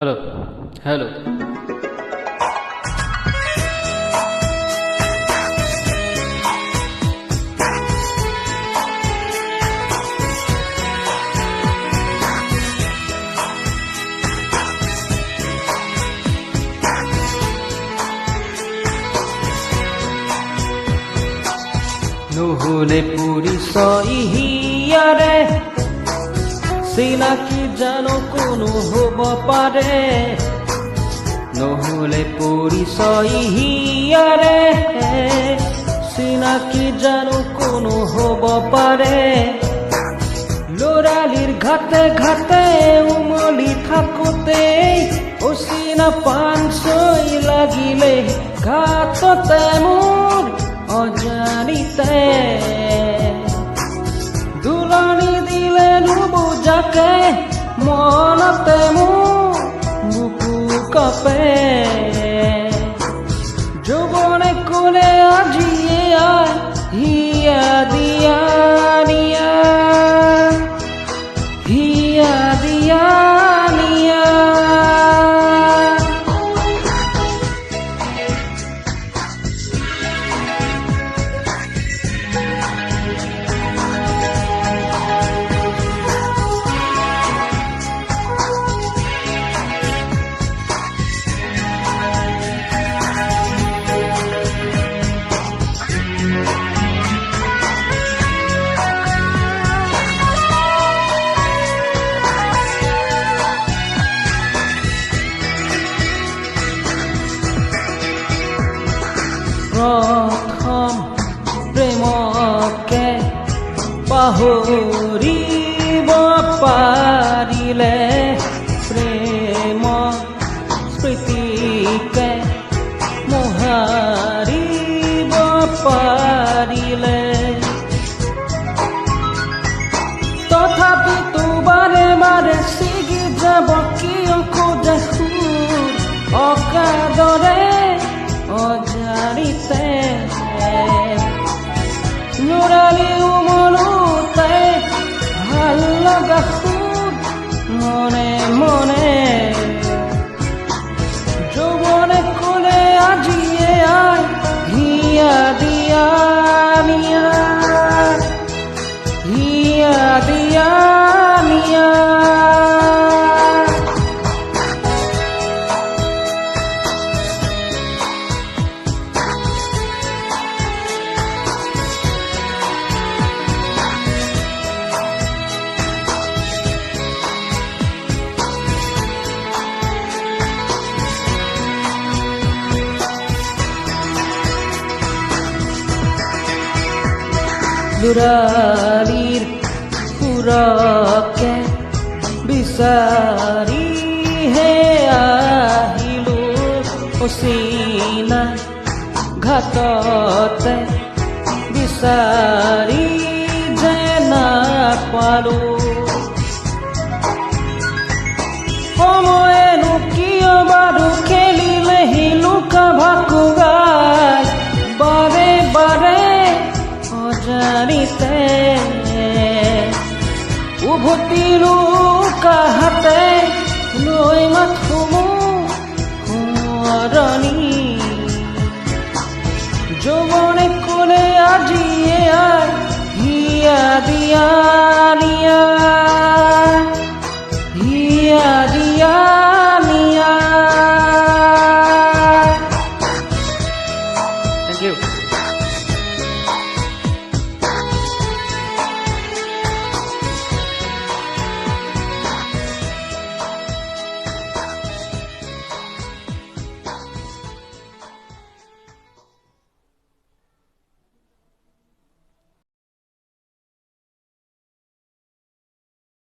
Hello hello. নহলে পৰিচয় হিয়াৰে চিনাকি জানো কোনো হ'ব পাৰে, নহলে পৰিচয় হিয়াৰে চিনাকি জানো কোনো হ'ব পাৰে। লৰালিৰ ঘাটে ঘাটে উমলি থাকোতেই অচিনা পাঞ্চৈ লাগিলে ঘাটতে মোৰ অজানিতে দুলনি দিলে নুবুজাকে মনতে মোৰ বুকু কাপে। যৌৱনে ক'লে আজিয়ে আই হিয়া দিয়া নিয়া, হিয়া দিয়া নিয়া। প্ৰথম প্ৰেমকে পাহৰিব পাৰিলে, প্ৰেম স্মৃতিকে মোহাৰিব পাৰিলে, তথাপিতো বাৰে বাৰে ছিগি যাব কিয় খোজে সুৰ অকাদৰে অজানিতে। লৰালি উমলোতে ভাল লগা সুৰ মনে মনে, যৌৱনে ক'লে আজিয়ে আই হিয়া দিয়া নিয়া, হিয়া দিয়া নিয়া। লৰালিৰ সুৰকে বিচাৰিহে আহিলো অচিনা ঘাটতে, বিচাৰি যে নাপালো। সময়েনো কিয় বাৰু খেলিলে লুকা ভাকু গাই বাৰে বাৰে অজানিতে। উভতিলো কাহাতে লৈ মাথো সোঁৱৰণি, যৌৱনে ক'লে আজিয়ে আই হিয়া দিয়া